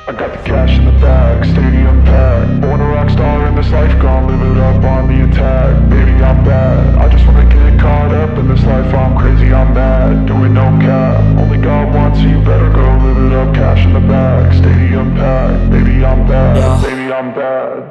I got the cash in the bag, stadium packed. Born a rock star in this life, gon' live it up on the attack. Baby, I'm bad, I just wanna get caught up in this life. I'm crazy, I'm mad, doing no cap. Only God wants you, better go live it up. Cash in the bag, stadium packed. Baby, I'm bad, yeah. Baby, I'm bad.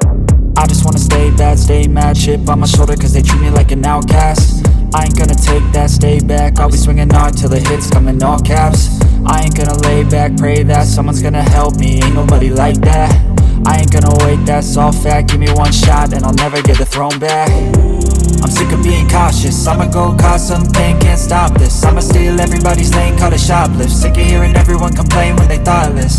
I just wanna stay bad, stay mad. Chip on my shoulder cause they treat me like an outcast. I ain't gonna take that, stay back. I'll be swinging hard till the hits come in all caps. I ain't gonna lay back, pray that someone's gonna help me. Ain't nobody like that. I ain't gonna wait, that's all fact. Give me one shot and I'll never get the throne back. I'm sick of being cautious, I'ma go cause some pain, can't stop this. I'ma steal everybody's lane, call it shoplift. Sick of hearing everyone complain when they thoughtless.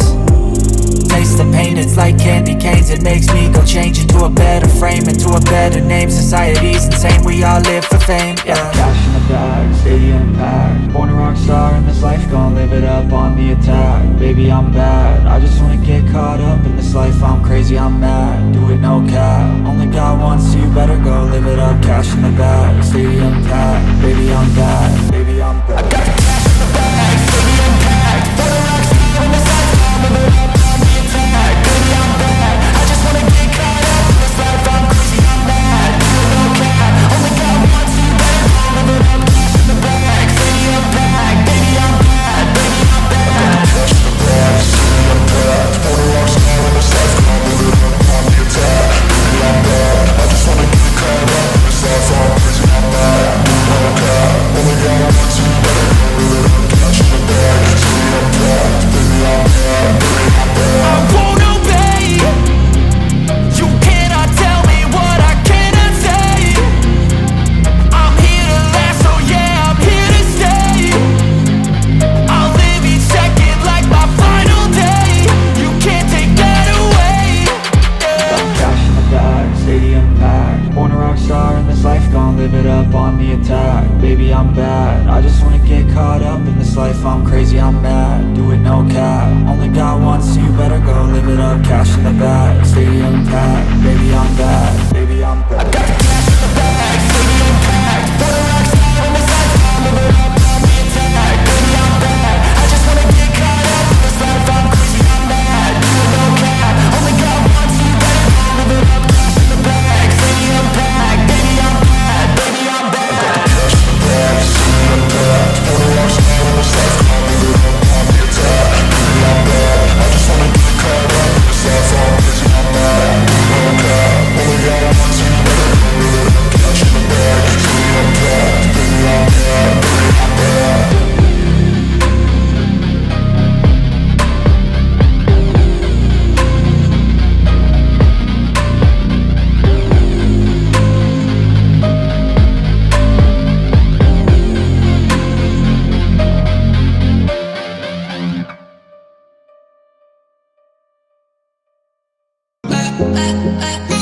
Taste the pain, it's like candy canes. It makes me go change into a better frame, into a better name. Society's insane, we all live for fame, yeah. Cash in the bag, stadium packed. Born a rock star in this life, gon' live it up on the attack. Baby, I'm bad, I just wanna get caught up in this life. I'm crazy, I'm mad, do it no cap. Only God wants you, better go live it up. Cash in the bag, stadium packed. Baby, I'm bad, baby, I'm bad. I got the cash in the bag, stadium packed. Born a rock star in this life, gon' live it up. Baby, I'm bad, I just wanna get caught up in this life. I'm crazy, I'm mad, do it no cap. Only God wants you, better go live it up. Cash in the bag, stadium packed. Baby, I'm bad, baby, I'm bad. Cash in the bag, stadium packed. Born a rock star in this life, gon' live it up on the attack. Baby, I'm bad, I just wanna get caught up in this life. I'm crazy, I'm mad, do it no cap. Only God wants you, better go live it up. Cash in the bag, stadium packed. Baby, I'm bad, baby, I'm bad. I won't obey. You cannot tell me what I cannot say. I'm here to last, so yeah, I'm here to stay. I'll live each second like my final day. You can't take that away, yeah. Cash in the bag, stadium packed. Born a rock star in this life, gon' live it up on the attack. Baby, I'm bad, I just wanna get caught up in this life. I'm crazy, I'm mad, do it no cap. Only God wants you, better go live it up. Cash in the bag, stadium packed. Baby, I'm bad, baby, I'm bad. I got the cash in the bag, stadium packed. Born a rock star in this life, gon' live it up on the attack. Baby, I'm bad, I just wanna get caught up in this life. I'm crazy, I'm mad, do it no cap. Only God wants you, better go live it up. Cash in the bag, stadium packed. Baby, I'm bad, baby, I'm bad. I got the cash in the bag, stadium packed. Born a rock star in this life, gon' live it up on the attack. Baby, I'm bad, I just wanna get caught up in this life. I'm crazy, I'm mad, do it no cap. Only God wants you, better go live it up. Cash in the bag, stadium packed. Baby, I'm bad, baby, I'm bad. I